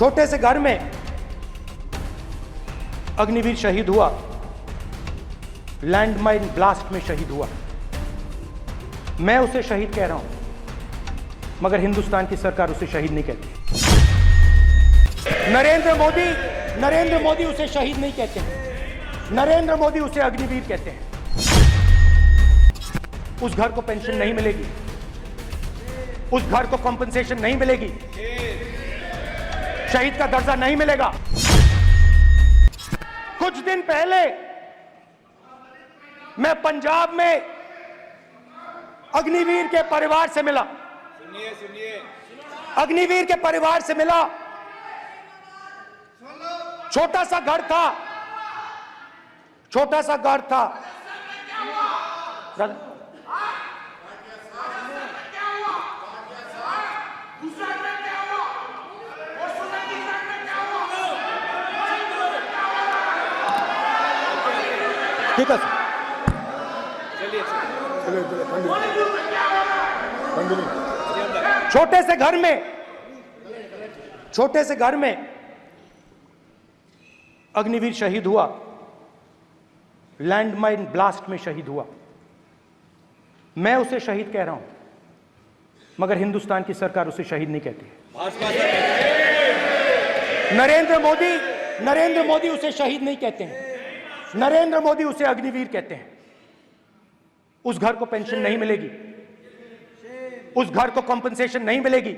छोटे से घर में अग्निवीर शहीद हुआ, लैंडमाइन ब्लास्ट में शहीद हुआ। मैं उसे शहीद कह रहा हूं, मगर हिंदुस्तान की सरकार उसे शहीद नहीं कहती। नरेंद्र मोदी उसे शहीद नहीं कहते हैं। नरेंद्र मोदी उसे अग्निवीर कहते हैं। उस घर को पेंशन नहीं मिलेगी, उस घर को कॉम्पेंसेशन नहीं मिलेगी, शहीद का दर्जा नहीं मिलेगा। कुछ दिन पहले मैं पंजाब में अग्निवीर के परिवार से मिला। सुनिए अग्निवीर के परिवार से मिला। छोटा सा घर था, ठीक है छोटे से घर में अग्निवीर शहीद हुआ, लैंडमाइन ब्लास्ट में शहीद हुआ। मैं उसे शहीद कह रहा हूं, मगर हिंदुस्तान की सरकार उसे शहीद नहीं कहती। नरेंद्र मोदी उसे शहीद नहीं कहते हैं। नरेंद्र मोदी उसे अग्निवीर कहते हैं। उस घर को पेंशन नहीं मिलेगी, उस घर को कॉम्पेंसेशन नहीं मिलेगी,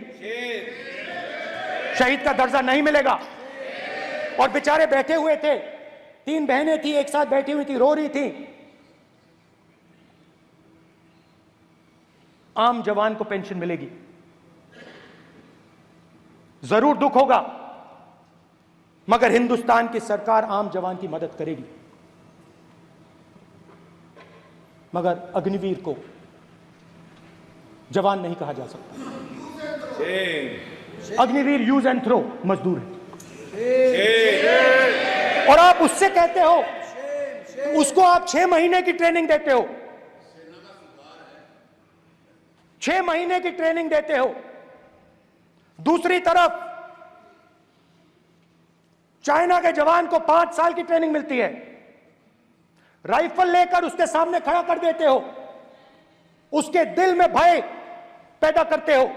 शहीद का दर्जा नहीं मिलेगा। और बेचारे बैठे हुए थे, 3 बहनें थी, एक साथ बैठी हुई थी, रो रही थी। आम जवान को पेंशन मिलेगी, जरूर दुख होगा, मगर हिंदुस्तान की सरकार आम जवान की मदद करेगी। मगर अग्निवीर को जवान नहीं कहा जा सकता। अग्निवीर यूज एंड थ्रो मजदूर है। और आप उससे कहते हो, उसको आप 6 महीने की ट्रेनिंग देते हो, 6 महीने की ट्रेनिंग देते हो। दूसरी तरफ चाइना के जवान को 5 साल की ट्रेनिंग मिलती है, राइफल लेकर उसके सामने खड़ा कर देते हो, उसके दिल में भय पैदा करते हो।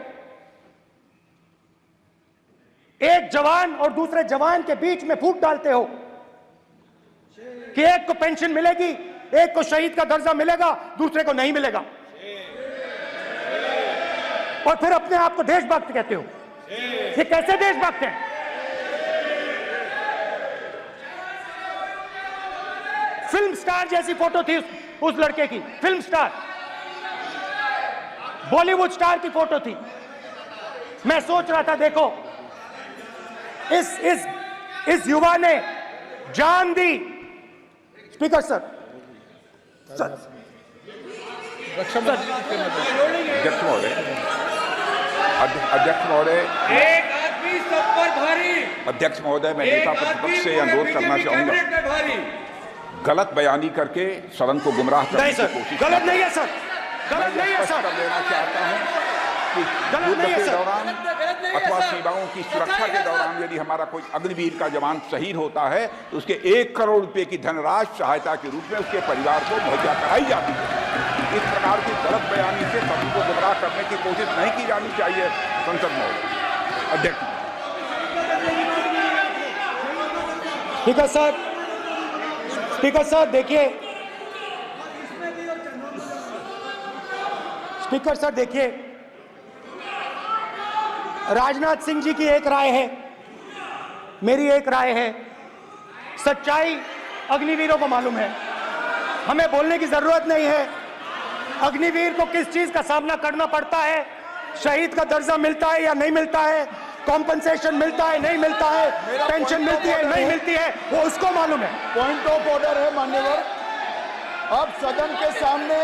एक जवान और दूसरे जवान के बीच में फूट डालते हो कि एक को पेंशन मिलेगी, एक को शहीद का दर्जा मिलेगा, दूसरे को नहीं मिलेगा। और फिर अपने आप को देशभक्त कहते हो। ये कैसे देशभक्त हैं? फिल्म स्टार जैसी फोटो थी उस लड़के की, फिल्म स्टार, बॉलीवुड स्टार की फोटो थी। मैं सोच रहा था, देखो इस युवा ने जान दी। स्पीकर सर, अध्यक्ष महोदय, एक आदमी सब पर भारी। अध्यक्ष महोदय, मैं नेता प्रतिपक्ष से अनुरोध करना चाहूंगा, गलत बयानी करके सदन को गुमराह करने की कोशिश। गलत नहीं है सर, गलत नहीं है सर। कर देना चाहता हूं कि युद्ध के दौरान अथवा सीमाओं की सुरक्षा के दौरान यदि हमारा कोई अग्निवीर का जवान शहीद होता है तो उसके 1 करोड़ रुपए की धनराशि सहायता के रूप में उसके परिवार को मुहैया कराई जाती है। इस प्रकार की गलत बयानी से सभी को गुमराह करने की कोशिश नहीं की जानी चाहिए। संसद में अध्यक्ष। स्पीकर सर देखिए, स्पीकर सर देखिए, राजनाथ सिंह जी की एक राय है, मेरी एक राय है। सच्चाई अग्निवीरों को मालूम है, हमें बोलने की जरूरत नहीं है। अग्निवीर को किस चीज का सामना करना पड़ता है, शहीद का दर्जा मिलता है या नहीं मिलता है, कॉम्पनसेशन मिलता है नहीं मिलता है, पेंशन मिलती है नहीं मिलती है, वो उसको मालूम है। पॉइंट ऑफ ऑर्डर है मान्यवर। अब सदन के सामने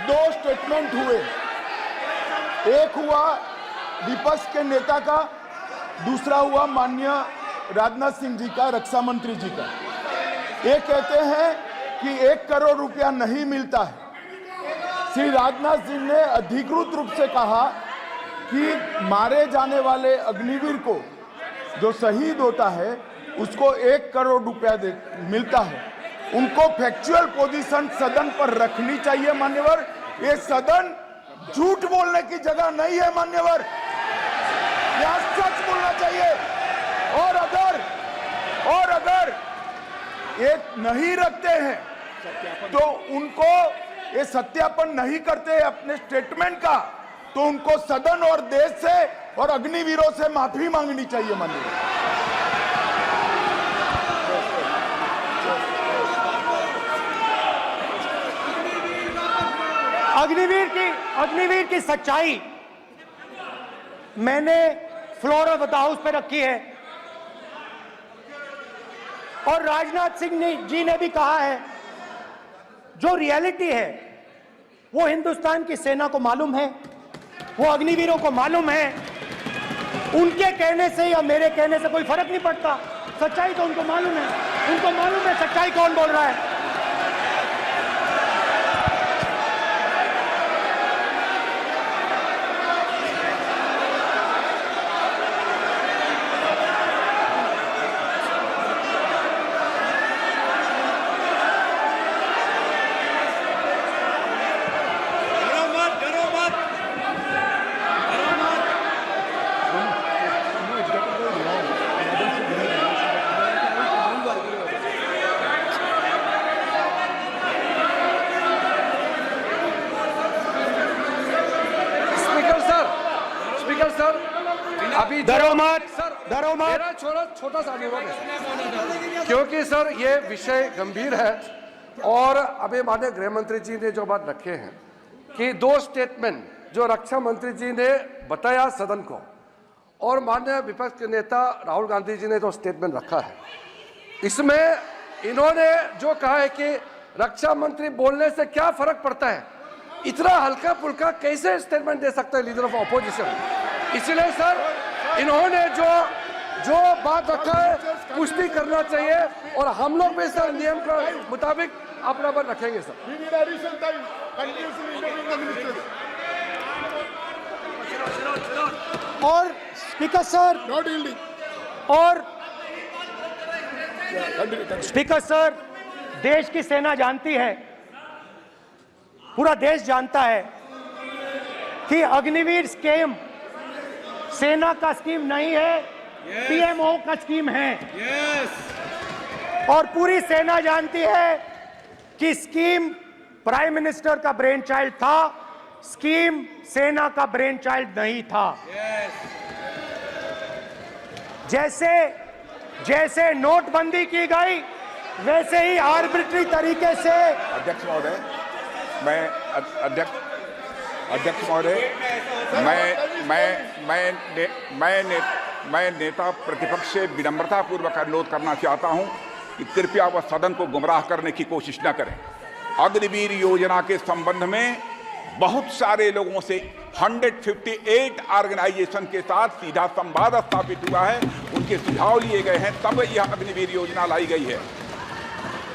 2 स्टेटमेंट हुए, एक हुआ विपक्ष के नेता का, दूसरा हुआ माननीय राजनाथ सिंह जी का, रक्षा मंत्री जी का। ये कहते हैं कि 1 करोड़ रुपया नहीं मिलता है। श्री राजनाथ सिंह ने अधिकृत रूप से कहा कि मारे जाने वाले अग्निवीर को जो शहीद होता है उसको 1 करोड़ रुपया मिलता है। उनको फैक्चुअल पोजीशन सदन पर रखनी चाहिए मान्यवर। ये सदन झूठ बोलने की जगह नहीं है मान्यवर, यहाँ सच बोलना चाहिए। और अगर ये नहीं रखते हैं तो उनको ये सत्यापन नहीं करते अपने स्टेटमेंट का, तो उनको सदन और देश से और अग्निवीरों से माफी मांगनी चाहिए माननीय। अग्निवीर की सच्चाई मैंने फ्लोर ऑफ द हाउस पे रखी है और राजनाथ सिंह जी ने भी कहा है, जो रियलिटी है वो हिंदुस्तान की सेना को मालूम है, वो अग्निवीरों को मालूम है। उनके कहने से या मेरे कहने से कोई फर्क नहीं पड़ता, सच्चाई तो उनको मालूम है। उनको मालूम है सच्चाई कौन बोल रहा है। अभी डरो मत, डरो मत। मेरा छोटा सा अनुरोध है, क्योंकि सर ये विषय गंभीर है और अभी माननीय गृह मंत्री जी ने जो बात रखे हैं कि 2 स्टेटमेंट जो रक्षा मंत्री जी ने बताया सदन को और माननीय विपक्ष के नेता राहुल गांधी जी ने जो स्टेटमेंट रखा है, इसमें इन्होंने जो कहा है कि रक्षा मंत्री बोलने से क्या फर्क पड़ता है, इतना हल्का फुल्का कैसे स्टेटमेंट दे सकता है लीडर ऑफ ऑपोजिशन। इसलिए सर इन्होंने जो बात रखा है पुष्टि करना चाहिए और हम लोग भी सर नियम के मुताबिक अपना बात रखेंगे सर। और स्पीकर सर स्पीकर सर, देश की सेना जानती है, पूरा देश जानता है कि अग्निवीर स्कीम सेना का स्कीम नहीं है, पीएमओ का स्कीम है। और पूरी सेना जानती है कि स्कीम प्राइम मिनिस्टर का ब्रेन चाइल्ड था, स्कीम सेना का ब्रेन चाइल्ड नहीं था। जैसे नोटबंदी की गई वैसे ही आर्बिट्री तरीके से। अध्यक्ष महोदय, मैं नेता प्रतिपक्ष से विनम्रता पूर्वक अनुरोध करना चाहता हूं कि कृपया वह सदन को गुमराह करने की कोशिश न करें। अग्निवीर योजना के संबंध में बहुत सारे लोगों से 158 ऑर्गेनाइजेशन के साथ सीधा संवाद स्थापित हुआ है, उनके सुझाव लिए गए हैं, तब यह अग्निवीर योजना लाई गई है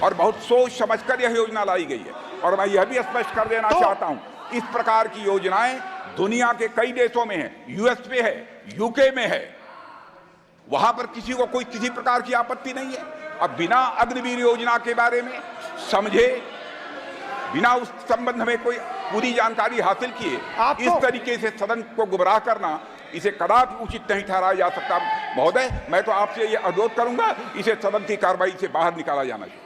और बहुत सोच समझकर यह योजना लाई गई है। और मैं यह भी स्पष्ट कर देना चाहता हूं, इस प्रकार की योजनाएं दुनिया के कई देशों में है, यूएस में है, यूके में है, वहां पर किसी को कोई किसी प्रकार की आपत्ति नहीं है। अब बिना अग्निवीर योजना के बारे में समझे, बिना उस संबंध में कोई पूरी जानकारी हासिल किए इस तरीके से सदन को गुमराह करना, इसे कदापि उचित नहीं ठहराया जा सकता। महोदय, मैं तो आपसे यह अनुरोध करूंगा, इसे सदन की कार्रवाई से बाहर निकाला जाना चाहिए।